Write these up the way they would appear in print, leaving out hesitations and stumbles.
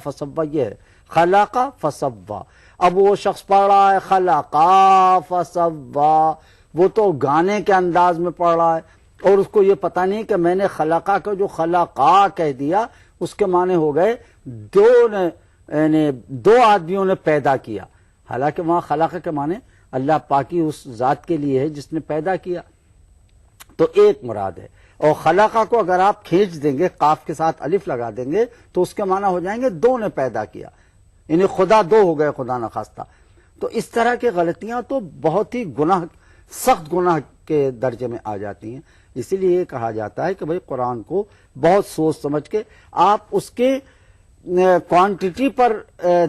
فسوا یہ ہے، خلق فسوا. اب وہ شخص پڑھ رہا ہے خلقا فسوا، وہ تو گانے کے انداز میں پڑھ رہا ہے اور اس کو یہ پتہ نہیں کہ میں نے خلقا کا جو خلقا کہہ دیا اس کے معنی ہو گئے دو آدمیوں نے پیدا کیا، حالانکہ وہاں خلق کے معنی اللہ پاکی اس ذات کے لیے ہے جس نے پیدا کیا، تو ایک مراد ہے. اور خلقہ کو اگر آپ کھینچ دیں گے، قاف کے ساتھ الف لگا دیں گے تو اس کے معنی ہو جائیں گے دو نے پیدا کیا، یعنی خدا دو ہو گئے، خدا نخواستہ. تو اس طرح کی غلطیاں تو بہت ہی سخت گناہ کے درجے میں آ جاتی ہیں. اسی لیے یہ کہا جاتا ہے کہ بھئی قرآن کو بہت سوچ سمجھ کے آپ اس کے کوانٹٹی پر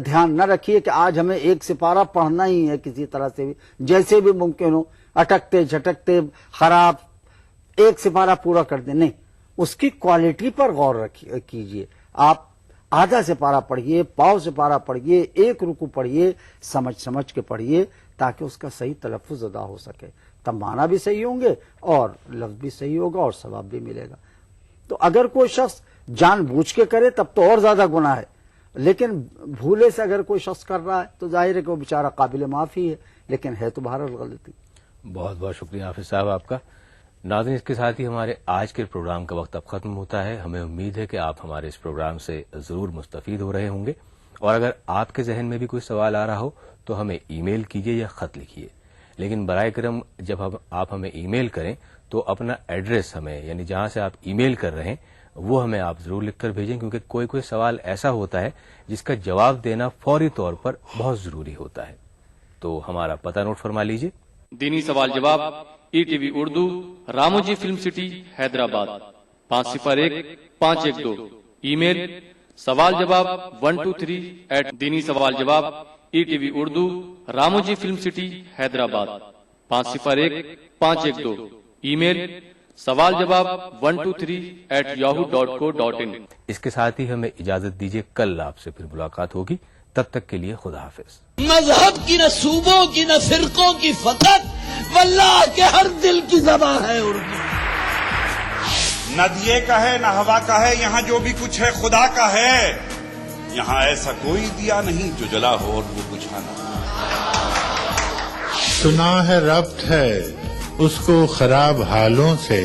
دھیان نہ رکھیے کہ آج ہمیں ایک سپارہ پڑھنا ہی ہے کسی طرح سے بھی، جیسے بھی ممکن ہو، اٹکتے جھٹکتے خراب ایک سپارہ پورا کر دیں. نہیں، اس کی کوالٹی پر غور کیجئے. آپ آدھا سپارہ پڑھیے، پاؤ سپارہ پڑھیے، ایک رکوع پڑھیے، سمجھ کے پڑھیے تاکہ اس کا صحیح تلفظ ادا ہو سکے. تب معنی بھی صحیح ہوں گے اور لفظ بھی صحیح ہوگا اور ثواب بھی ملے گا. تو اگر کوئی شخص جان بوجھ کے کرے تب تو اور زیادہ گناہ ہے، لیکن بھولے سے اگر کوئی شخص کر رہا ہے تو ظاہر ہے کہ وہ بیچارہ قابل معافی ہے، لیکن ہے تو بہرحال غلطی. بہت بہت شکریہ حافظ صاحب آپ کا. ناظرین، اس کے ساتھ ہی ہمارے آج کے پروگرام کا وقت اب ختم ہوتا ہے. ہمیں امید ہے کہ آپ ہمارے اس پروگرام سے ضرور مستفید ہو رہے ہوں گے، اور اگر آپ کے ذہن میں بھی کوئی سوال آ رہا ہو تو ہمیں ای میل کیجیے یا خط لکھیے. لیکن برائے کرم جب آپ ہمیں ای میل کریں تو اپنا ایڈریس ہمیں، یعنی جہاں سے آپ ای میل کر رہے ہیں وہ ہمیں آپ ضرور لکھ کر بھیجیں، کیونکہ کوئی سوال ایسا ہوتا ہے جس کا جواب دینا فوری طور پر بہت ضروری ہوتا ہے. تو ہمارا پتہ نوٹ فرما لیجیے. دینی سوال جواب، E T V Urdu, Ramoji film city, Hyderabad 501-512. E mail سوال جواب 123 دینی سوال جواب E T V Urdu, Ramoji film city, Hyderabad 501-512. E mail سوال جواب 123@yahoo.co.in. اس کے ساتھ ہی ہمیں اجازت دیجیے، کل آپ سے پھر ملاقات ہوگی. تب تک کے لیے خدا حافظ. مذہب کی نہ صوبوں کی نہ فرقوں کی فقط، واللہ کے ہر دل کی زبان ہے اردو. نہ دیے کا ہے نہ ہوا کا ہے، یہاں جو بھی کچھ ہے خدا کا ہے. یہاں ایسا کوئی دیا نہیں جو جلا ہو اور وہ بجھانا. سنا ہے ربط ہے اس کو خراب حالوں سے،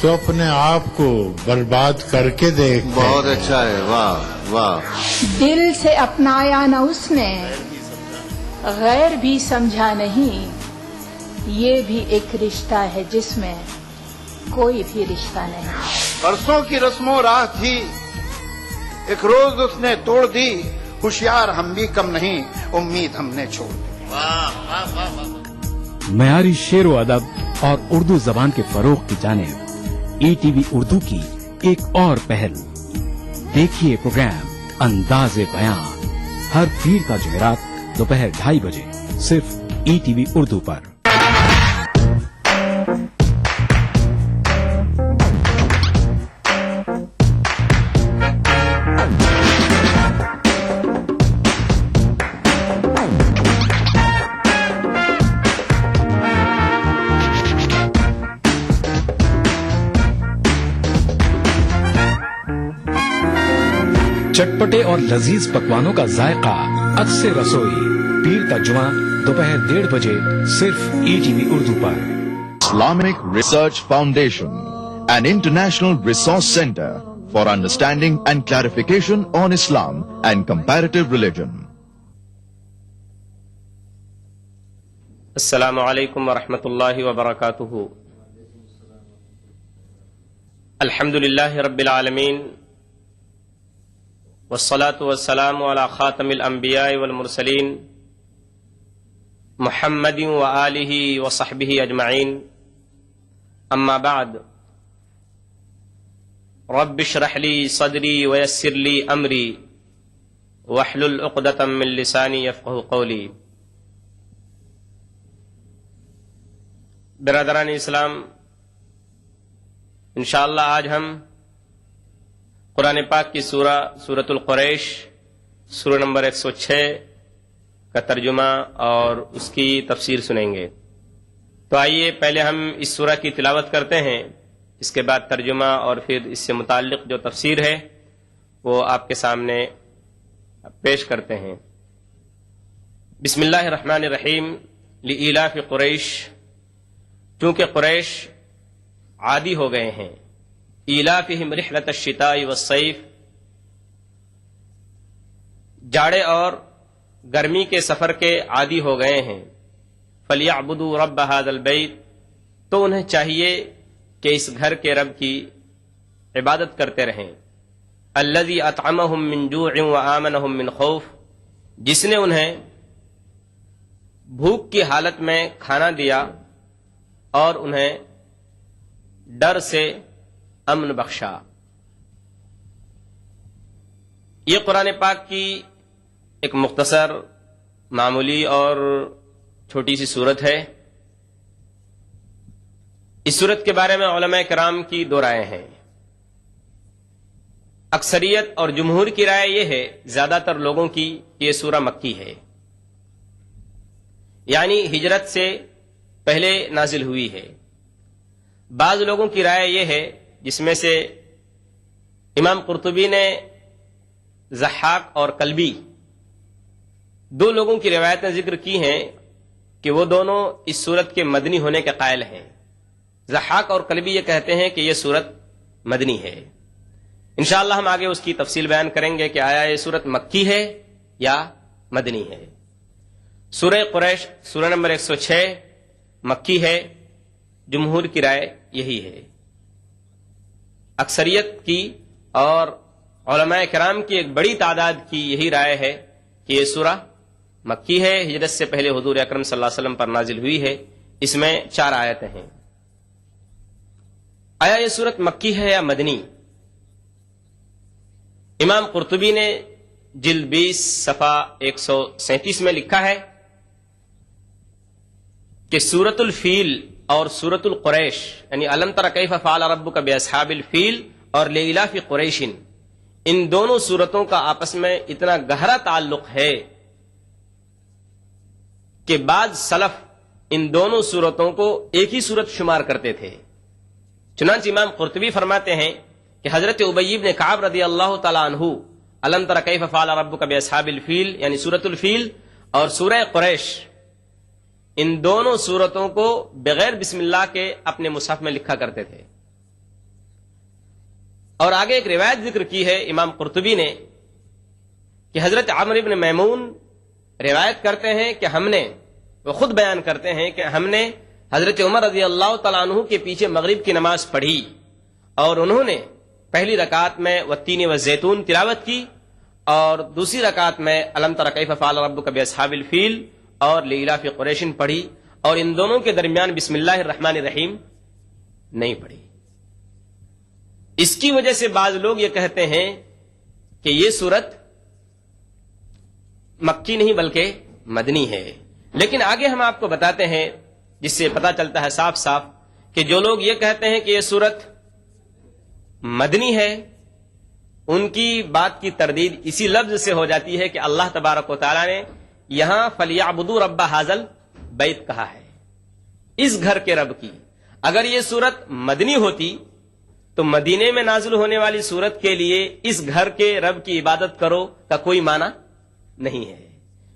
تو اپنے آپ کو برباد کر کے دیکھ. بہت اچھا ہے، واہ واہ. دل سے اپنایا نہ اس نے، غیر بھی سمجھا نہیں، یہ بھی ایک رشتہ ہے جس میں کوئی بھی رشتہ نہیں. برسوں کی رسم و راہ تھی، ایک روز اس نے توڑ دی. ہوشیار ہم بھی کم نہیں، امید ہم نے چھوڑ دی. معیاری شعر و ادب اور اردو زبان کے فروغ کی جانب ای ٹی وی اردو کی ایک اور پہل. دیکھیے پروگرام انداز بیان ہر پیر کا جمعرات دوپہر 2:30 بجے صرف ای ٹی وی اردو پر. چٹپٹے اور لذیذ پکوانوں کا ذائقہ عکس رسوئی پیر کا جمعہ دوپہر 1:30 بجے صرف ای T V Urdu per. Islamic Research Foundation, an international resource center for understanding and clarification on Islam and comparative religion. السلام علیکم ورحمۃ اللہ وبرکاتہ. الحمد للہ رب العالمین، والصلاة والسلام على خاتم الانبیاء والمرسلین، محمد وآلہ وصحبہ اجمعین. اما بعد، رب اشرح لی صدری ویسر لی امری واحلل عقدۃ من لسانی یفقہوا قولی. برادران اسلام، انشاءاللہ آج ہم قرآن پاک کی سورۃ القریش، سورہ نمبر 106 کا ترجمہ اور اس کی تفسیر سنیں گے. تو آئیے پہلے ہم اس سورہ کی تلاوت کرتے ہیں، اس کے بعد ترجمہ اور پھر اس سے متعلق جو تفسیر ہے وہ آپ کے سامنے پیش کرتے ہیں. بسم اللہ الرحمن الرحیم. لإیلاف قریش، چونکہ قریش عادی ہو گئے ہیں. ایلافہم رحلۃ الشتاء والصیف، جاڑے اور گرمی کے سفر کے عادی ہو گئے ہیں. فلیعبدوا رب ھذا البیت، تو انہیں چاہیے کہ اس گھر کے رب کی عبادت کرتے رہیں. الذی اطعمہم من جوع وآمنہم من خوف، جس نے انہیں بھوک کی حالت میں کھانا دیا اور انہیں ڈر سے امن بخشا. یہ قرآن پاک کی ایک مختصر، معمولی اور چھوٹی سی صورت ہے. اس صورت کے بارے میں علماء کرام کی دو رائے ہیں. اکثریت اور جمہور کی رائے یہ ہے، زیادہ تر لوگوں کی، کہ یہ سورہ مکی ہے، یعنی ہجرت سے پہلے نازل ہوئی ہے. بعض لوگوں کی رائے یہ ہے، جس میں سے امام قرطبی نے ضحاک اور کلبی دو لوگوں کی روایتیں ذکر کی ہیں کہ وہ دونوں اس سورت کے مدنی ہونے کے قائل ہیں. ضحاک اور کلبی یہ کہتے ہیں کہ یہ سورت مدنی ہے. انشاءاللہ ہم آگے اس کی تفصیل بیان کریں گے کہ آیا یہ سورت مکی ہے یا مدنی ہے. سورہ قریش سورہ نمبر 106 مکی ہے. جمہور کی رائے یہی ہے. اکثریت کی اور علماء کرام کی ایک بڑی تعداد کی یہی رائے ہے کہ یہ سورہ مکی ہے، ہجرت سے پہلے حضور اکرم صلی اللہ علیہ وسلم پر نازل ہوئی ہے. اس میں 4 آیتیں ہیں. آیا یہ سورت مکی ہے یا مدنی؟ امام قرطبی نے جلد 20 صفحہ 137 میں لکھا ہے کہ سورۃ الفیل اور سورۃ القریش، یعنی الم تر کیف فعل ربک باصحاب الفیل اور لإیلاف قریش، ان دونوں سورتوں کا آپس میں اتنا گہرا تعلق ہے کہ بعض سلف ان دونوں سورتوں کو ایک ہی سورت شمار کرتے تھے. چنانچہ امام قرطبی فرماتے ہیں کہ حضرت ابی بن کعب رضی اللہ تعالی عنہ الم تر کیف فعل ربک باصحاب الفیل یعنی سورۃ الفیل اور سورہ قریش، ان دونوں سورتوں کو بغیر بسم اللہ کے اپنے مصحف میں لکھا کرتے تھے. اور آگے ایک روایت ذکر کی ہے امام قرطبی نے کہ حضرت عمرو بن میمون روایت کرتے ہیں کہ وہ خود بیان کرتے ہیں کہ ہم نے حضرت عمر رضی اللہ تعالیٰ عنہ کے پیچھے مغرب کی نماز پڑھی اور انہوں نے پہلی رکعت میں والتین والزیتون تلاوت کی اور دوسری رکعت میں الم تر کیف فعل ربک باصحاب الفیل اور لإیلاف قریش پڑھی، اور ان دونوں کے درمیان بسم اللہ الرحمن الرحیم نہیں پڑھی. اس کی وجہ سے بعض لوگ یہ کہتے ہیں کہ یہ سورت مکی نہیں بلکہ مدنی ہے. لیکن آگے ہم آپ کو بتاتے ہیں جس سے پتہ چلتا ہے صاف صاف کہ جو لوگ یہ کہتے ہیں کہ یہ سورت مدنی ہے، ان کی بات کی تردید اسی لفظ سے ہو جاتی ہے کہ اللہ تبارک و تعالی نے یہاں فلیعبدوا رب ھذا البیت کہا ہے، اس گھر کے رب کی. اگر یہ سورت مدنی ہوتی تو مدینے میں نازل ہونے والی سورت کے لیے اس گھر کے رب کی عبادت کرو کا کوئی معنی نہیں ہے،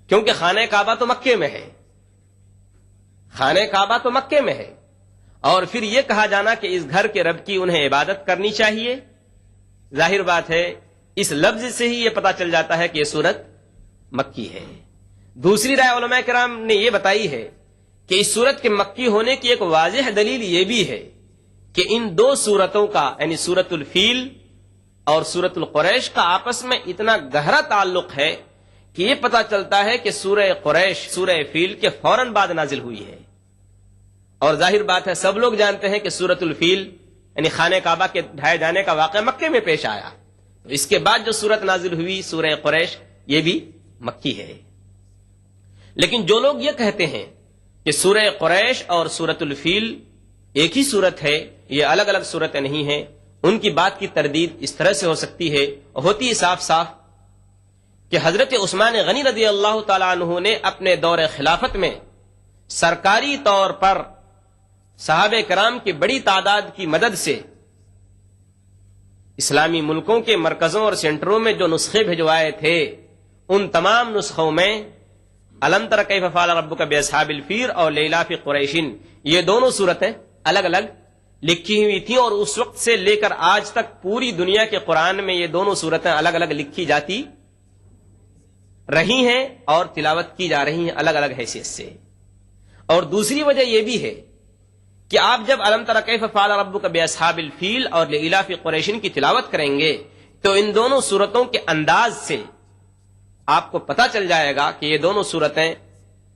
کیونکہ خانہ کعبہ تو مکے میں ہے. خانہ کعبہ تو مکے میں ہے، اور پھر یہ کہا جانا کہ اس گھر کے رب کی انہیں عبادت کرنی چاہیے، ظاہر بات ہے اس لفظ سے ہی یہ پتا چل جاتا ہے کہ یہ سورت مکی ہے. دوسری رائے علماء کرام نے یہ بتائی ہے کہ اس سورت کے مکی ہونے کی ایک واضح دلیل یہ بھی ہے کہ ان دو سورتوں کا یعنی سورۃ الفیل اور سورۃ القریش کا آپس میں اتنا گہرا تعلق ہے کہ یہ پتا چلتا ہے کہ سورہ قریش سورہ فیل کے فوراً بعد نازل ہوئی ہے. اور ظاہر بات ہے سب لوگ جانتے ہیں کہ سورۃ الفیل یعنی خانہ کعبہ کے ڈھائے جانے کا واقعہ مکے میں پیش آیا. اس کے بعد جو سورت نازل ہوئی سورہ قریش یہ بھی مکی ہے. لیکن جو لوگ یہ کہتے ہیں کہ سورہ قریش اور سورۃ الفیل ایک ہی سورت ہے، یہ الگ الگ سورتیں نہیں ہیں، ان کی بات کی تردید اس طرح سے ہو سکتی ہے، ہوتی صاف صاف کہ حضرت عثمان غنی رضی اللہ تعالیٰ عنہ نے اپنے دور خلافت میں سرکاری طور پر صحابہ کرام کی بڑی تعداد کی مدد سے اسلامی ملکوں کے مرکزوں اور سینٹروں میں جو نسخے بھجوائے تھے ان تمام نسخوں میں الم تر کیف فعل ربک باصحاب الفیل اور لیلاف قریش یہ دونوں صورتیں الگ الگ لکھی ہوئی تھیں، اور اس وقت سے لے کر آج تک پوری دنیا کے قرآن میں یہ دونوں صورتیں الگ الگ لکھی جاتی رہی ہیں اور تلاوت کی جا رہی ہیں الگ الگ حیثیت سے۔ اور دوسری وجہ یہ بھی ہے کہ آپ جب الم تر کیف فعل ربک باصحاب الفیل اور لیلاف قریش کی تلاوت کریں گے تو ان دونوں صورتوں کے انداز سے آپ کو پتہ چل جائے گا کہ یہ دونوں صورتیں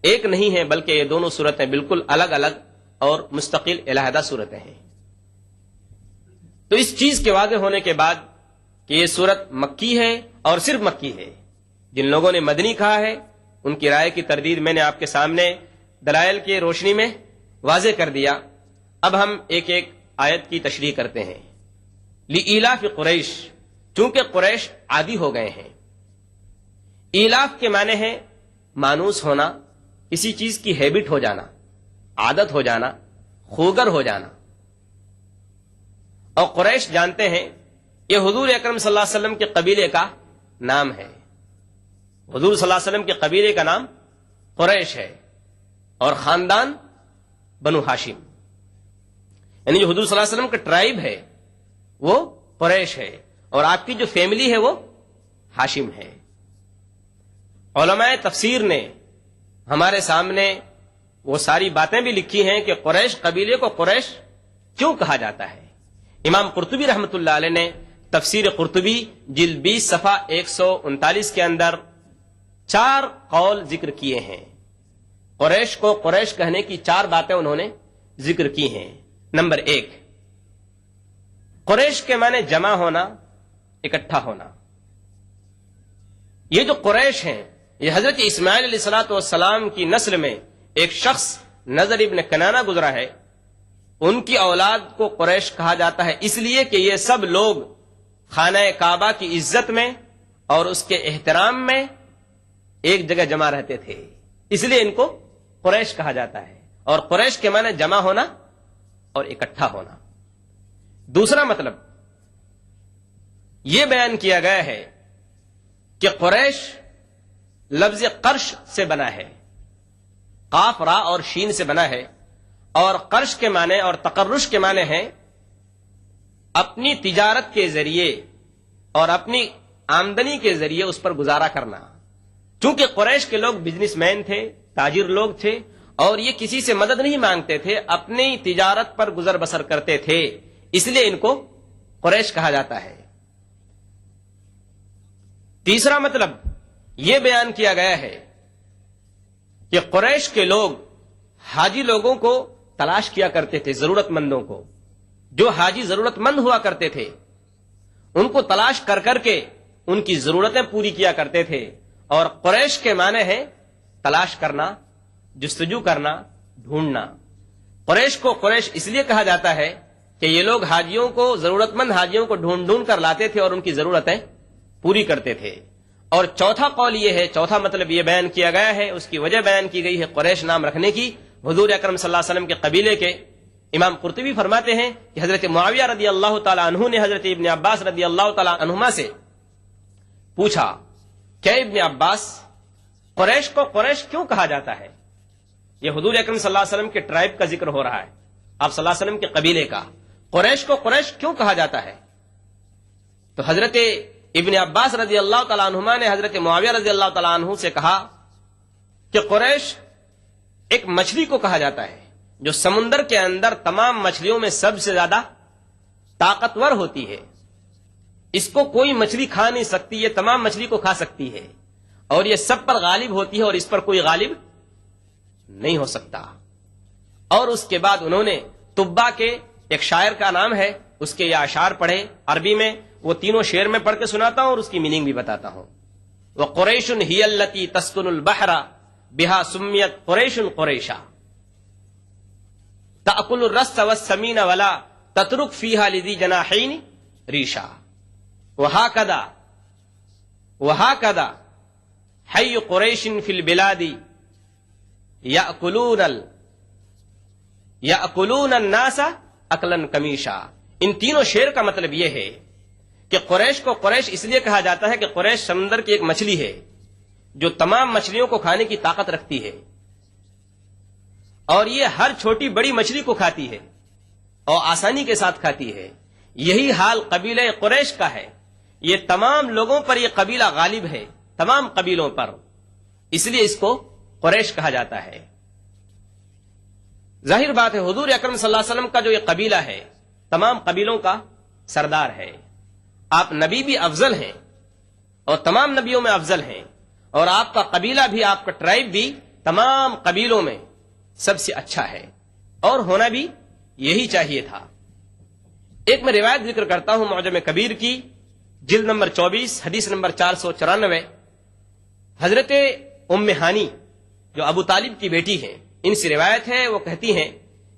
ایک نہیں ہیں، بلکہ یہ دونوں صورتیں بالکل الگ الگ اور مستقل علیحدہ صورتیں ہیں۔ تو اس چیز کے واضح ہونے کے بعد کہ یہ صورت مکی ہے اور صرف مکی ہے، جن لوگوں نے مدنی کہا ہے ان کی رائے کی تردید میں نے آپ کے سامنے دلائل کی روشنی میں واضح کر دیا۔ اب ہم ایک ایک آیت کی تشریح کرتے ہیں۔ لإیلاف قریش، چونکہ قریش عادی ہو گئے ہیں۔ ایلاف کے معنی ہے مانوس ہونا، کسی چیز کی ہیبٹ ہو جانا، عادت ہو جانا، خوگر ہو جانا۔ اور قریش جانتے ہیں یہ حضور اکرم صلی اللہ علیہ وسلم کے قبیلے کا نام ہے۔ حضور صلی اللہ علیہ وسلم کے قبیلے کا نام قریش ہے اور خاندان بنو ہاشم، یعنی جو حضور صلی اللہ علیہ وسلم کا ٹرائب ہے وہ قریش ہے، اور آپ کی جو فیملی ہے وہ ہاشم ہے۔ علماء تفسیر نے ہمارے سامنے وہ ساری باتیں بھی لکھی ہیں کہ قریش قبیلے کو قریش کیوں کہا جاتا ہے۔ امام قرطبی رحمۃ اللہ علیہ نے تفسیر قرطبی جلد 20 صفحہ 139 کے اندر 4 قول ذکر کیے ہیں۔ قریش کو قریش کہنے کی 4 باتیں انہوں نے ذکر کی ہیں۔ نمبر 1، قریش کے معنی جمع ہونا، اکٹھا ہونا۔ یہ جو قریش ہیں یہ حضرت اسماعیل علیہ الصلوۃ والسلام کی نسل میں ایک شخص نضر ابن کنانہ گزرا ہے، ان کی اولاد کو قریش کہا جاتا ہے اس لیے کہ یہ سب لوگ خانہ کعبہ کی عزت میں اور اس کے احترام میں ایک جگہ جمع رہتے تھے، اس لیے ان کو قریش کہا جاتا ہے۔ اور قریش کے معنی جمع ہونا اور اکٹھا ہونا۔ دوسرا مطلب یہ بیان کیا گیا ہے کہ قریش لفظ قرش سے بنا ہے، قاف را اور شین سے بنا ہے، اور قرش کے معنی اور تقرش کے معنی ہیں اپنی تجارت کے ذریعے اور اپنی آمدنی کے ذریعے اس پر گزارا کرنا۔ چونکہ قریش کے لوگ بزنس مین تھے، تاجر لوگ تھے، اور یہ کسی سے مدد نہیں مانگتے تھے، اپنی تجارت پر گزر بسر کرتے تھے، اس لیے ان کو قریش کہا جاتا ہے۔ تیسرا مطلب یہ بیان کیا گیا ہے کہ قریش کے لوگ حاجی لوگوں کو تلاش کیا کرتے تھے، ضرورت مندوں کو، جو حاجی ضرورت مند ہوا کرتے تھے ان کو تلاش کر کر کے ان کی ضرورتیں پوری کیا کرتے تھے۔ اور قریش کے معنی ہے تلاش کرنا، جستجو کرنا، ڈھونڈنا۔ قریش کو قریش اس لیے کہا جاتا ہے کہ یہ لوگ حاجیوں کو، ضرورت مند حاجیوں کو ڈھونڈ ڈھونڈ کر لاتے تھے اور ان کی ضرورتیں پوری کرتے تھے۔ اور چوتھا قول یہ ہے، چوتھا مطلب یہ بیان کیا گیا ہے، اس کی وجہ بیان کی گئی ہے قریش نام رکھنے کی، حضور اکرم صلی اللہ علیہ وسلم کے قبیلے کے۔ امام قرطبی فرماتے ہیں کہ حضرت معاویہ رضی اللہ تعالی عنہ نے حضرت ابن عباس رضی اللہ تعالی عنہما سے پوچھا کہ ابن عباس، قریش کو قریش کیوں کہا جاتا ہے؟ یہ حضور اکرم صلی اللہ علیہ وسلم کے ٹرائب کا ذکر ہو رہا ہے، آپ صلی اللہ علیہ وسلم کے قبیلے کا، قریش کو قریش کیوں کہا جاتا ہے؟ تو حضرت ابن عباس رضی اللہ تعالیٰ عنہما نے حضرت معاویہ رضی اللہ تعالیٰ عنہ سے کہا کہ قریش ایک مچھلی کو کہا جاتا ہے جو سمندر کے اندر تمام مچھلیوں میں سب سے زیادہ طاقتور ہوتی ہے، اس کو کوئی مچھلی کھا نہیں سکتی، یہ تمام مچھلی کو کھا سکتی ہے، اور یہ سب پر غالب ہوتی ہے اور اس پر کوئی غالب نہیں ہو سکتا۔ اور اس کے بعد انہوں نے طبا کے ایک شاعر کا نام ہے، اس کے یہ اشعار پڑھے عربی میں، وہ تینوں شعر میں پڑھ کے سناتا ہوں اور اس کی میننگ بھی بتاتا ہوں۔ وَقُرَيْشٌ هِيَ الَّتِي تَسْكُنُ الْبَحْرَ بِهَا سُمِّيَتْ قُرَيْشٌ قُرَيْشًا تَأْكُلُ الرَّسَّ وَالسَّمِينَ وَلَا تَتْرُكْ فِيهَا لِذِي جَنَاحَيْنِ رِيشًا وَهَكَذَا حَيُّ قُرَيْشٍ فِي الْبِلَادِ يَأْكُلُونَ النَّاسَ أَكْلًا كَمِيشًا۔ ان تینوں شعر کا مطلب یہ ہے کہ قریش کو قریش اس لیے کہا جاتا ہے کہ قریش سمندر کی ایک مچھلی ہے جو تمام مچھلیوں کو کھانے کی طاقت رکھتی ہے، اور یہ ہر چھوٹی بڑی مچھلی کو کھاتی ہے اور آسانی کے ساتھ کھاتی ہے۔ یہی حال قبیلہ قریش کا ہے، یہ تمام لوگوں پر یہ قبیلہ غالب ہے، تمام قبیلوں پر، اس لیے اس کو قریش کہا جاتا ہے۔ ظاہر بات ہے حضور اکرم صلی اللہ علیہ وسلم کا جو یہ قبیلہ ہے تمام قبیلوں کا سردار ہے، آپ نبی بھی افضل ہیں اور تمام نبیوں میں افضل ہیں، اور آپ کا قبیلہ بھی، آپ کا ٹرائب بھی تمام قبیلوں میں سب سے اچھا ہے، اور ہونا بھی یہی چاہیے تھا۔ ایک میں روایت ذکر کرتا ہوں معجم کبیر کی، جلد نمبر 24 حدیث نمبر 494، حضرت ام ہانی جو ابو طالب کی بیٹی ہیں، ان سے روایت ہے، وہ کہتی ہیں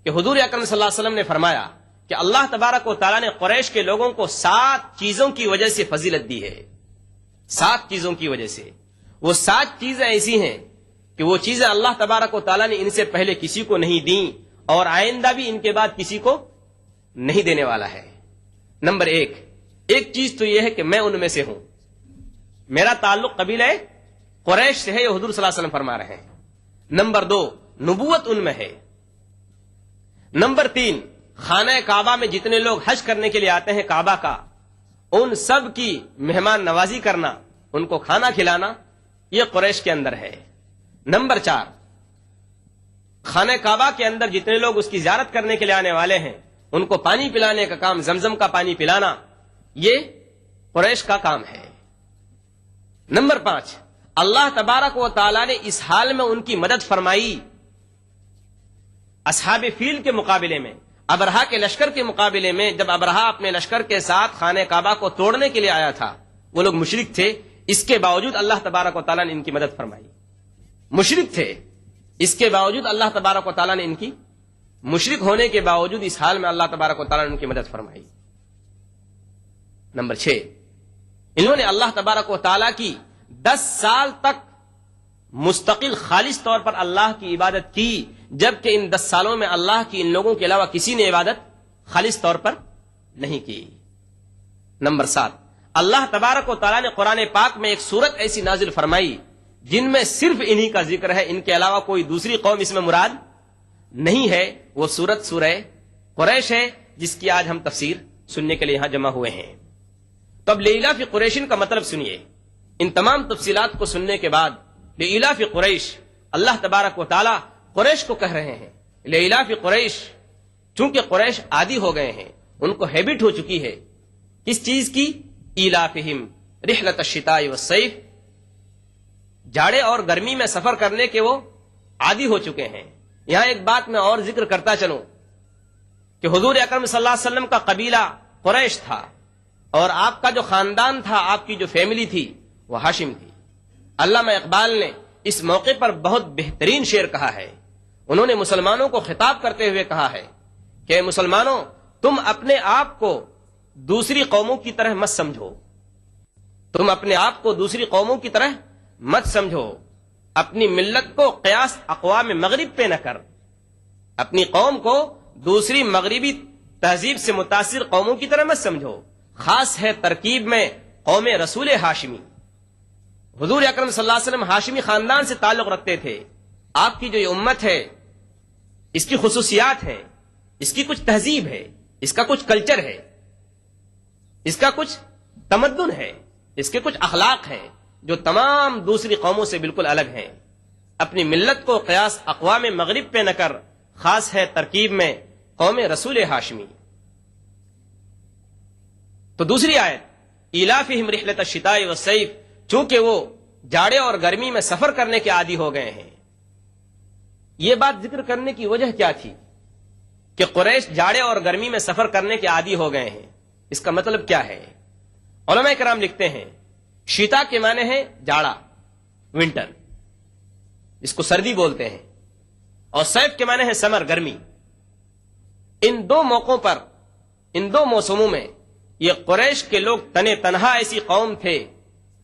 کہ حضور اکرم صلی اللہ علیہ وسلم نے فرمایا کہ اللہ تبارک و تعالیٰ نے قریش کے لوگوں کو 7 چیزوں کی وجہ سے فضیلت دی ہے، 7 چیزوں کی وجہ سے۔ وہ 7 چیزیں ایسی ہیں کہ وہ چیزیں اللہ تبارک و تعالیٰ نے ان سے پہلے کسی کو نہیں دیں اور آئندہ بھی ان کے بعد کسی کو نہیں دینے والا ہے۔ نمبر 1، ایک چیز تو یہ ہے کہ میں ان میں سے ہوں، میرا تعلق قبیلہ قریش سے ہے، یہ حضور صلی اللہ علیہ وسلم فرما رہے ہیں۔ نمبر 2، نبوت ان میں ہے۔ نمبر 3، خانہ کعبہ میں جتنے لوگ حج کرنے کے لیے آتے ہیں کعبہ کا، ان سب کی مہمان نوازی کرنا، ان کو کھانا کھلانا، یہ قریش کے اندر ہے۔ نمبر 4، خانہ کعبہ کے اندر جتنے لوگ اس کی زیارت کرنے کے لیے آنے والے ہیں ان کو پانی پلانے کا کام، زمزم کا پانی پلانا، یہ قریش کا کام ہے۔ نمبر 5، اللہ تبارک و تعالی نے اس حال میں ان کی مدد فرمائی، اصحاب فیل کے مقابلے میں، ابرہا کے لشکر کے مقابلے میں، جب ابرہا اپنے لشکر کے ساتھ خانہ کعبہ کو توڑنے کے لیے آیا تھا، وہ لوگ مشرک تھے، اس کے باوجود اللہ تبارک و تعالیٰ نے ان کی مدد فرمائی۔ مشرک تھے، اس کے باوجود اللہ تبارک و تعالیٰ نے ان کی، مشرک ہونے کے باوجود اس حال میں اللہ تبارک و تعالیٰ نے ان کی مدد فرمائی۔ نمبر 6، انہوں نے اللہ تبارک و تعالیٰ کی 10 سال تک مستقل خالص طور پر اللہ کی عبادت کی، جبکہ ان 10 سالوں میں اللہ کی ان لوگوں کے علاوہ کسی نے عبادت خالص طور پر نہیں کی۔ نمبر 7، اللہ تبارک و تعالیٰ نے قرآن پاک میں ایک سورت ایسی نازل فرمائی جن میں صرف انہی کا ذکر ہے، ان کے علاوہ کوئی دوسری قوم اس میں مراد نہیں ہے، وہ سورت سورہ قریش ہے، جس کی آج ہم تفسیر سننے کے لیے یہاں جمع ہوئے ہیں۔ تو اب لإلاف قریشن کا مطلب سنیے۔ ان تمام تفصیلات کو سننے کے بعد لإلاف قریش، اللہ تبارک و تعالیٰ قریش کو کہہ رہے ہیں لإلاف قریش، چونکہ قریش عادی ہو گئے ہیں، ان کو ہیبٹ ہو چکی ہے کس چیز کی؟ ایلافہم رحلۃ الشتاء والصیف، جاڑے اور گرمی میں سفر کرنے کے وہ عادی ہو چکے ہیں۔ یہاں ایک بات میں اور ذکر کرتا چلوں کہ حضور اکرم صلی اللہ علیہ وسلم کا قبیلہ قریش تھا، اور آپ کا جو خاندان تھا، آپ کی جو فیملی تھی، وہ ہاشم تھی۔ علامہ اقبال نے اس موقع پر بہت بہترین شعر کہا ہے، انہوں نے مسلمانوں کو خطاب کرتے ہوئے کہا ہے کہ مسلمانوں، تم اپنے آپ کو دوسری قوموں کی طرح مت سمجھو، تم اپنے آپ کو دوسری قوموں کی طرح مت سمجھو، اپنی ملت کو قیاس اقوام مغرب پہ نہ کر، اپنی قوم کو دوسری مغربی تہذیب سے متاثر قوموں کی طرح مت سمجھو، خاص ہے ترکیب میں قوم رسول ہاشمی۔ حضور اکرم صلی اللہ علیہ وسلم ہاشمی خاندان سے تعلق رکھتے تھے۔ آپ کی جو یہ امت ہے، اس کی خصوصیات ہیں، اس کی کچھ تہذیب ہے، اس کا کچھ کلچر ہے، اس کا کچھ تمدن ہے، اس کے کچھ اخلاق ہیں جو تمام دوسری قوموں سے بالکل الگ ہیں۔ اپنی ملت کو قیاس اقوام مغرب پہ نہ کر، خاص ہے ترکیب میں قوم رسول ہاشمی۔ تو دوسری آیت ایلافہم رحلۃ الشتاء والصیف، چونکہ وہ جاڑے اور گرمی میں سفر کرنے کے عادی ہو گئے ہیں۔ یہ بات ذکر کرنے کی وجہ کیا تھی کہ قریش جاڑے اور گرمی میں سفر کرنے کے عادی ہو گئے ہیں؟ اس کا مطلب کیا ہے؟ علماء کرام لکھتے ہیں شیتا کے معنی ہے جاڑا، ونٹر، اس کو سردی بولتے ہیں، اور صیف کے معنی ہے سمر، گرمی۔ ان دو موقعوں پر، ان دو موسموں میں یہ قریش کے لوگ تنے تنہا ایسی قوم تھے،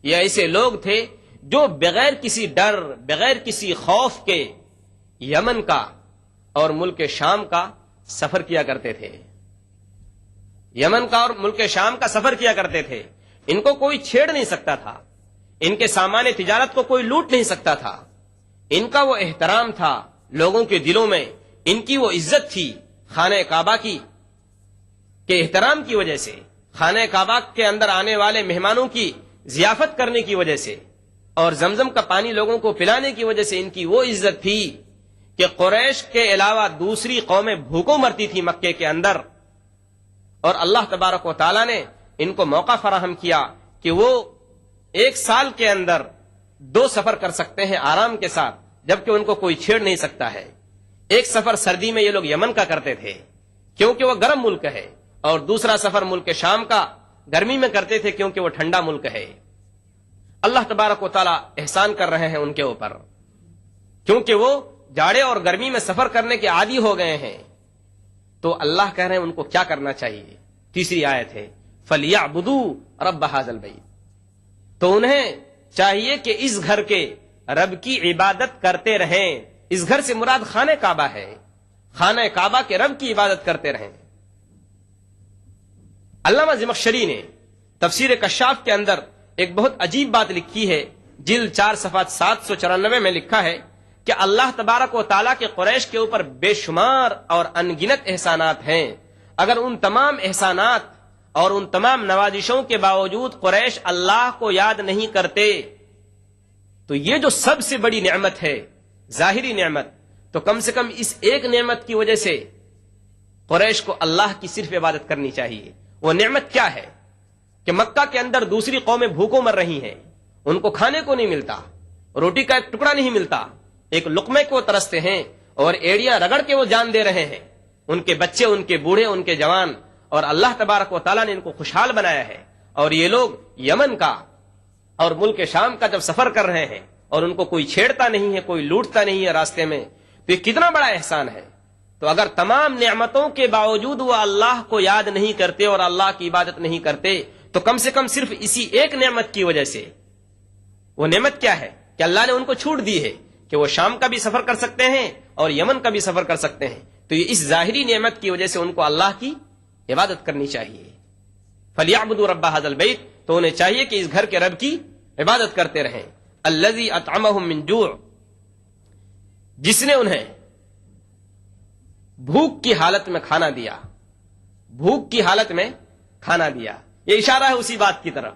یہ ایسے لوگ تھے جو بغیر کسی ڈر، بغیر کسی خوف کے یمن کا اور ملک شام کا سفر کیا کرتے تھے۔ یمن کا اور ملک شام کا سفر کیا کرتے تھے. ان کو کوئی چھیڑ نہیں سکتا تھا, ان کے سامان تجارت کو کوئی لوٹ نہیں سکتا تھا. ان کا وہ احترام تھا لوگوں کے دلوں میں, ان کی وہ عزت تھی خانہ کعبہ کی کے احترام کی وجہ سے, خانہ کعبہ کے اندر آنے والے مہمانوں کی ضیافت کرنے کی وجہ سے اور زمزم کا پانی لوگوں کو پلانے کی وجہ سے ان کی وہ عزت تھی کہ قریش کے علاوہ دوسری قومیں بھوکوں مرتی تھی مکے کے اندر. اور اللہ تبارک و تعالیٰ نے ان کو موقع فراہم کیا کہ وہ ایک سال کے اندر 2 سفر کر سکتے ہیں آرام کے ساتھ, جبکہ ان کو کوئی چھیڑ نہیں سکتا ہے. ایک سفر سردی میں یہ لوگ یمن کا کرتے تھے کیونکہ وہ گرم ملک ہے, اور دوسرا سفر ملک شام کا گرمی میں کرتے تھے کیونکہ وہ ٹھنڈا ملک ہے. اللہ تبارک و تعالیٰ احسان کر رہے ہیں ان کے اوپر, کیونکہ وہ جاڑے اور گرمی میں سفر کرنے کے عادی ہو گئے ہیں. تو اللہ کہہ رہے ہیں ان کو کیا کرنا چاہیے. تیسری آیت ہے فَلْيَعْبُدُوا رَبَّ هَذَا الْبَيْتِ, تو انہیں چاہیے کہ اس گھر کے رب کی عبادت کرتے رہیں. اس گھر سے مراد خانہ کعبہ ہے, خانہ کعبہ کے رب کی عبادت کرتے رہیں. علامہ زمخشری نے تفسیر کشاف کے اندر ایک بہت عجیب بات لکھی ہے. جلد 4 صفحہ 794 میں لکھا ہے کہ اللہ تبارک و تعالیٰ کے قریش کے اوپر بے شمار اور انگنت احسانات ہیں. اگر ان تمام احسانات اور ان تمام نوازشوں کے باوجود قریش اللہ کو یاد نہیں کرتے, تو یہ جو سب سے بڑی نعمت ہے, ظاہری نعمت, تو کم سے کم اس ایک نعمت کی وجہ سے قریش کو اللہ کی صرف عبادت کرنی چاہیے. وہ نعمت کیا ہے کہ مکہ کے اندر دوسری قومیں بھوکوں مر رہی ہیں, ان کو کھانے کو نہیں ملتا, روٹی کا ایک ٹکڑا نہیں ملتا, ایک لقمے کو ترستے ہیں اور ایڑیاں رگڑ کے وہ جان دے رہے ہیں. ان کے بچے, ان کے بوڑھے, ان کے جوان, اور اللہ تبارک و تعالیٰ نے ان کو خوشحال بنایا ہے. اور یہ لوگ یمن کا اور ملک شام کا جب سفر کر رہے ہیں اور ان کو کوئی چھیڑتا نہیں ہے, کوئی لوٹتا نہیں ہے راستے میں, تو یہ کتنا بڑا احسان ہے. تو اگر تمام نعمتوں کے باوجود وہ اللہ کو یاد نہیں کرتے اور اللہ کی عبادت نہیں کرتے, تو کم سے کم صرف اسی ایک نعمت کی وجہ سے, وہ نعمت کیا ہے کہ اللہ نے ان کو چھوٹ دی ہے کہ وہ شام کا بھی سفر کر سکتے ہیں اور یمن کا بھی سفر کر سکتے ہیں. تو یہ اس ظاہری نعمت کی وجہ سے ان کو اللہ کی عبادت کرنی چاہیے. فَلْيَعْبُدُوا رَبَّ هَذَا الْبَيْتِ, تو انہیں چاہیے کہ اس گھر کے رب کی عبادت کرتے رہیں. الَّذِي أَطْعَمَهُم مِّن جُوعٍ, جس نے انہیں بھوک کی حالت میں کھانا دیا, بھوک کی حالت میں کھانا دیا. یہ اشارہ ہے اسی بات کی طرف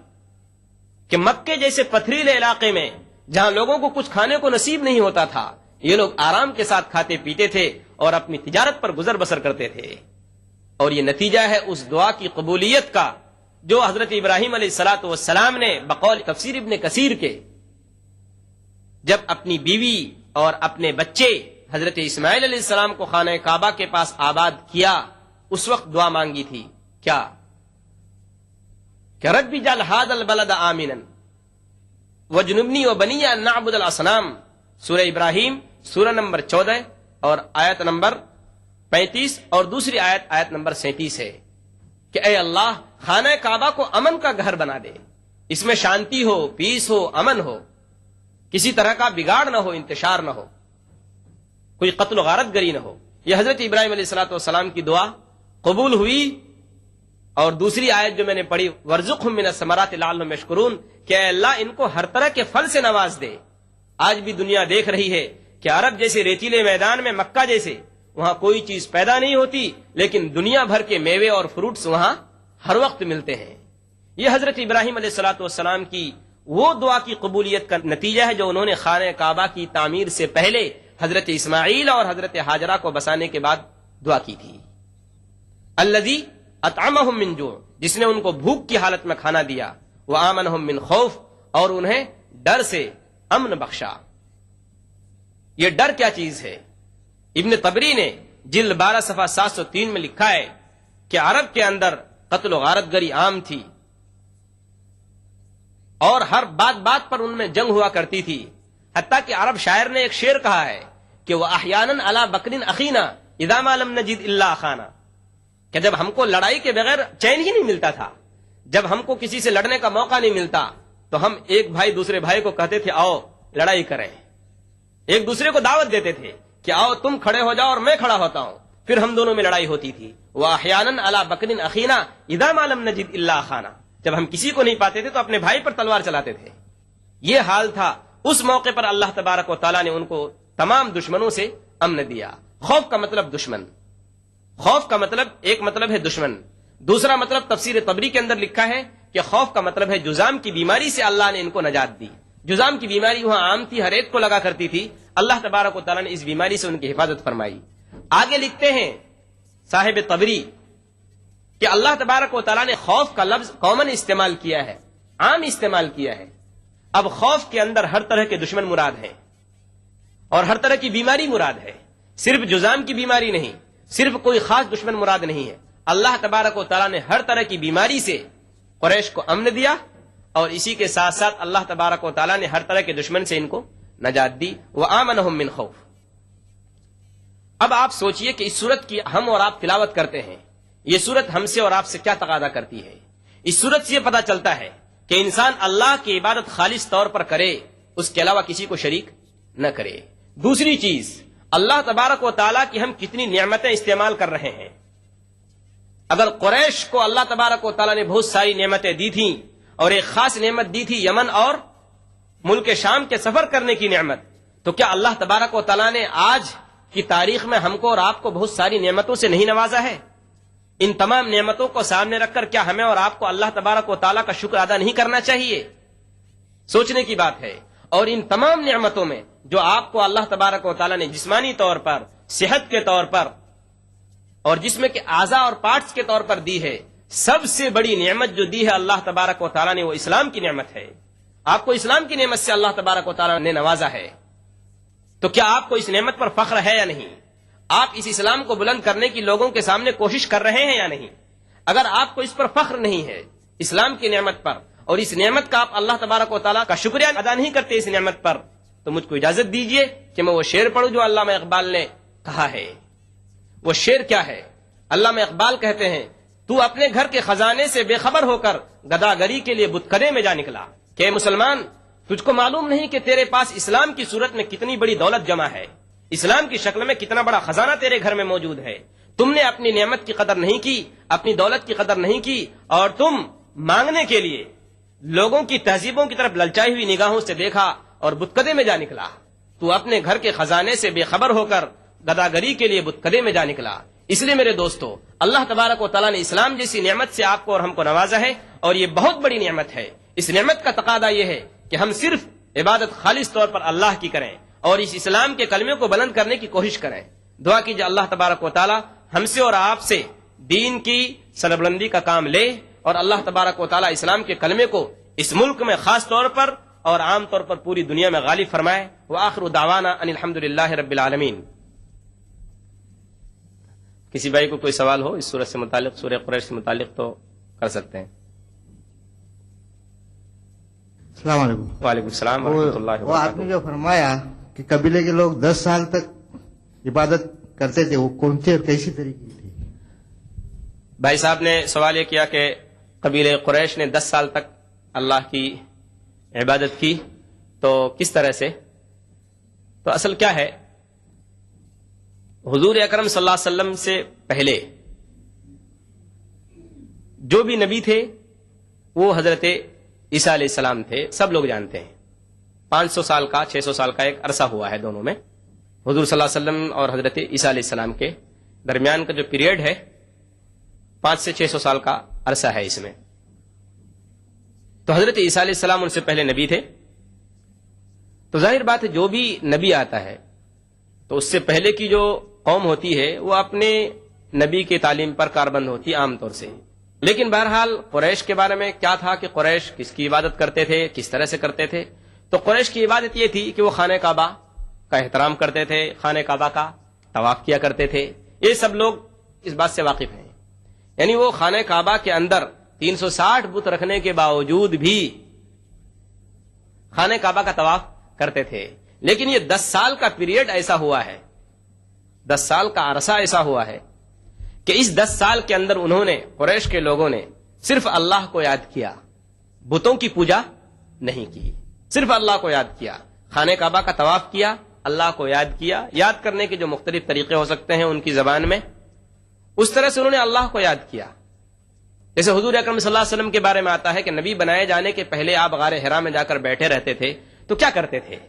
کہ مکے جیسے پتھریلے علاقے میں جہاں لوگوں کو کچھ کھانے کو نصیب نہیں ہوتا تھا, یہ لوگ آرام کے ساتھ کھاتے پیتے تھے اور اپنی تجارت پر گزر بسر کرتے تھے. اور یہ نتیجہ ہے اس دعا کی قبولیت کا جو حضرت ابراہیم علیہ الصلوۃ والسلام نے بقول تفسیر ابن کثیر کے جب اپنی بیوی اور اپنے بچے حضرت اسماعیل علیہ السلام کو خانہ کعبہ کے پاس آباد کیا, اس وقت دعا مانگی تھی. کیا کہ رب اجعل ھذا البلد آمنا وجنبنی وبنی ان نعبد الاصنام. سورہ ابراہیم سورہ نمبر 14 اور آیت نمبر 35 اور دوسری آیت نمبر 37 ہے کہ اے اللہ خانہ کعبہ کو امن کا گھر بنا دے, اس میں شانتی ہو, پیس ہو, امن ہو, کسی طرح کا بگاڑ نہ ہو, انتشار نہ ہو, کوئی قتل و غارت گری نہ ہو. یہ حضرت ابراہیم علیہ الصلوۃ والسلام کی دعا قبول ہوئی. اور دوسری آیت جو میں نے پڑھی وارزقہم من الثمرات لعلہم یشکرون, کہ اے اللہ ان کو ہر طرح کے پھل سے نواز دے. آج بھی دنیا دیکھ رہی ہے کہ عرب جیسے ریتیلے میدان میں, مکہ جیسے, وہاں کوئی چیز پیدا نہیں ہوتی, لیکن دنیا بھر کے میوے اور فروٹس وہاں ہر وقت ملتے ہیں. یہ حضرت ابراہیم علیہ الصلوۃ والسلام کی وہ دعا کی قبولیت کا نتیجہ ہے جو انہوں نے خانہ کعبہ کی تعمیر سے پہلے حضرت اسماعیل اور حضرت ہاجرہ کو بسانے کے بعد دعا کی تھی. الذی اطعمہم من جوع, جس نے ان کو بھوک کی حالت میں کھانا دیا, وآمنہم من خوف, اور انہیں ڈر سے امن بخشا. یہ ڈر کیا چیز ہے؟ ابن طبری نے جلد 12 صفحہ 703 میں لکھا ہے کہ عرب کے اندر قتل و غارت گری عام تھی اور ہر بات پر ان میں جنگ ہوا کرتی تھی. حتیٰ کہ عرب شاعر نے ایک شعر کہا ہے کہ وہ احیانا علی بکر اخینا اذا ما لم نجد الا اخانا, کہ جب ہم کو لڑائی کے بغیر چین ہی نہیں ملتا تھا, جب ہم کو کسی سے لڑنے کا موقع نہیں ملتا, تو ہم ایک بھائی دوسرے بھائی کو کہتے تھے آؤ لڑائی کریں. ایک دوسرے کو دعوت دیتے تھے کہ آؤ تم کھڑے ہو جاؤ اور میں کھڑا ہوتا ہوں, پھر ہم دونوں میں لڑائی ہوتی تھی. وَأَحْيَانًا عَلَى بَكْرٍ أَخِينَا إِذَا مَا لَمْ نَجِدْ إِلَّا أَخَانَا. جب ہم کسی کو نہیں پاتے تھے تو اپنے بھائی پر تلوار چلاتے تھے. یہ حال تھا. اس موقع پر اللہ تبارک و تعالیٰ نے ان کو تمام دشمنوں سے امن دیا. خوف کا مطلب دشمن. خوف کا مطلب ایک مطلب ہے دشمن. دوسرا مطلب تفسیر طبری کے اندر لکھا ہے کہ خوف کا مطلب ہے جذام کی بیماری سے اللہ نے ان کو نجات دی. جذام کی بیماری وہاں عام تھی, ہر ایک کو لگا کرتی تھی. اللہ تبارک و تعالیٰ نے اس بیماری سے ان کی حفاظت فرمائی. آگے لکھتے ہیں صاحب طبری کہ اللہ تبارک و تعالیٰ نے خوف کا لفظ کامن استعمال کیا ہے, عام استعمال کیا ہے. اب خوف کے اندر ہر طرح کے دشمن مراد ہیں اور ہر طرح کی بیماری مراد ہے. صرف جذام کی بیماری نہیں, صرف کوئی خاص دشمن مراد نہیں ہے. اللہ تبارک و تعالیٰ نے ہر طرح کی بیماری سے قریش کو امن دیا اور اسی کے ساتھ ساتھ اللہ تبارک و تعالیٰ نے ہر طرح کے دشمن سے ان کو نجات دی. وَآمَنَهُم مِّن خَوْفٍ. اب آپ سوچئے کہ اس سورت کی ہم اور آپ تلاوت کرتے ہیں, یہ سورت ہم سے اور آپ سے کیا تقاضا کرتی ہے؟ اس سورت سے یہ پتہ چلتا ہے کہ انسان اللہ کی عبادت خالص طور پر کرے, اس کے علاوہ کسی کو شریک نہ کرے. دوسری چیز, اللہ تبارک و تعالیٰ کی ہم کتنی نعمتیں استعمال کر رہے ہیں. اگر قریش کو اللہ تبارک و تعالیٰ نے بہت ساری نعمتیں دی تھیں اور ایک خاص نعمت دی تھی یمن اور ملک شام کے سفر کرنے کی نعمت, تو کیا اللہ تبارک و تعالیٰ نے آج کی تاریخ میں ہم کو اور آپ کو بہت ساری نعمتوں سے نہیں نوازا ہے؟ ان تمام نعمتوں کو سامنے رکھ کر کیا ہمیں اور آپ کو اللہ تبارک و تعالیٰ کا شکر ادا نہیں کرنا چاہیے؟ سوچنے کی بات ہے. اور ان تمام نعمتوں میں جو آپ کو اللہ تبارک و تعالیٰ نے جسمانی طور پر, صحت کے طور پر اور جسم کے اعضاء اور پارٹس کے طور پر دی ہے, سب سے بڑی نعمت جو دی ہے اللہ تبارک و تعالیٰ نے وہ اسلام کی نعمت ہے. آپ کو اسلام کی نعمت سے اللہ تبارک و تعالیٰ نے نوازا ہے. تو کیا آپ کو اس نعمت پر فخر ہے یا نہیں؟ آپ اس اسلام کو بلند کرنے کی لوگوں کے سامنے کوشش کر رہے ہیں یا نہیں؟ اگر آپ کو اس پر فخر نہیں ہے, اسلام کی نعمت پر, اور اس نعمت کا آپ اللہ تبارک و تعالیٰ کا شکریہ ادا نہیں کرتے اس نعمت پر, تو مجھ کو اجازت دیجئے کہ میں وہ شعر پڑھوں جو علامہ اقبال نے کہا ہے. وہ شعر کیا ہے؟ علامہ اقبال کہتے ہیں, تو اپنے گھر کے خزانے سے بے خبر ہو کر گداگری کے لیے بتکدے میں جا نکلا. کہ مسلمان, تجھ کو معلوم نہیں کہ تیرے پاس اسلام کی صورت میں کتنی بڑی دولت جمع ہے, اسلام کی شکل میں کتنا بڑا خزانہ تیرے گھر میں موجود ہے. تم نے اپنی نعمت کی قدر نہیں کی, اپنی دولت کی قدر نہیں کی, اور تم مانگنے کے لیے لوگوں کی تہذیبوں کی طرف للچائی ہوئی نگاہوں سے دیکھا اور بتکدے میں جا نکلا. تو اپنے گھر کے خزانے سے بے خبر ہو کر گداگری کے لیے بتکدے میں جا نکلا. اس لیے میرے دوستو, اللہ تبارک و تعالیٰ نے اسلام جیسی نعمت سے آپ کو اور ہم کو نوازا ہے, اور یہ بہت بڑی نعمت ہے. اس نعمت کا تقاضا یہ ہے کہ ہم صرف عبادت خالص طور پر اللہ کی کریں اور اس اسلام کے کلمے کو بلند کرنے کی کوشش کریں. دعا کیجئے اللہ تبارک و تعالیٰ ہم سے اور آپ سے دین کی سربلندی کا کام لے, اور اللہ تبارک و تعالیٰ اسلام کے کلمے کو اس ملک میں خاص طور پر اور عام طور پر پوری دنیا میں غالب فرمائے. وآخر دعوانا ان الحمدللہ رب العالمین. کسی بھائی کو کوئی سوال ہو اس سورت سے متعلق, سورہ قریش سے متعلق, تو کر سکتے ہیں. السلام علیکم. وعلیکم السلام ورحمۃ اللہ وہ آپ نے جو فرمایا کہ قبیلے کے لوگ 10 سال تک عبادت کرتے تھے, وہ کون سی اور کیسی طریقے تھی؟ بھائی صاحب نے سوال یہ کیا کہ قبیلے قریش نے 10 سال تک اللہ کی عبادت کی, تو کس طرح سے؟ تو اصل کیا ہے, حضور اکرم صلی اللہ علیہ وسلم سے پہلے جو بھی نبی تھے وہ حضرت عیسیٰ علیہ السلام تھے. سب لوگ جانتے ہیں 500 سال کا 600 سال کا ایک عرصہ ہوا ہے دونوں میں. حضور صلی اللہ علیہ وسلم اور حضرت عیسیٰ علیہ السلام کے درمیان کا جو پیریڈ ہے 500 سے 600 سال کا عرصہ ہے اس میں. تو حضرت عیسیٰ علیہ السلام ان سے پہلے نبی تھے. تو ظاہر بات ہے جو بھی نبی آتا ہے تو اس سے پہلے کی جو قوم ہوتی ہے وہ اپنے نبی کی تعلیم پر کاربند ہوتی ہے عام طور سے. لیکن بہرحال قریش کے بارے میں کیا تھا کہ قریش کس کی عبادت کرتے تھے, کس طرح سے کرتے تھے؟ تو قریش کی عبادت یہ تھی کہ وہ خانہ کعبہ کا احترام کرتے تھے, خانہ کعبہ کا طواف کیا کرتے تھے. یہ سب لوگ اس بات سے واقف ہیں. یعنی وہ خانہ کعبہ کے اندر 360 بت رکھنے کے باوجود بھی خانہ کعبہ کا طواف کرتے تھے. لیکن یہ 10 سال کا پیریڈ ایسا ہوا ہے, 10 سال کا عرصہ ایسا ہوا ہے کہ اس 10 سال کے اندر انہوں نے, قریش کے لوگوں نے صرف اللہ کو یاد کیا, بتوں کی پوجا نہیں کی, صرف اللہ کو یاد کیا. خانہ کعبہ کا طواف کیا, اللہ کو یاد کیا. یاد کرنے کے جو مختلف طریقے ہو سکتے ہیں ان کی زبان میں, اس طرح سے انہوں نے اللہ کو یاد کیا. جیسے حضور اکرم صلی اللہ علیہ وسلم کے بارے میں آتا ہے کہ نبی بنائے جانے کے پہلے آپ غار حرا میں جا کر بیٹھے رہتے تھے تو کیا کرتے تھے؟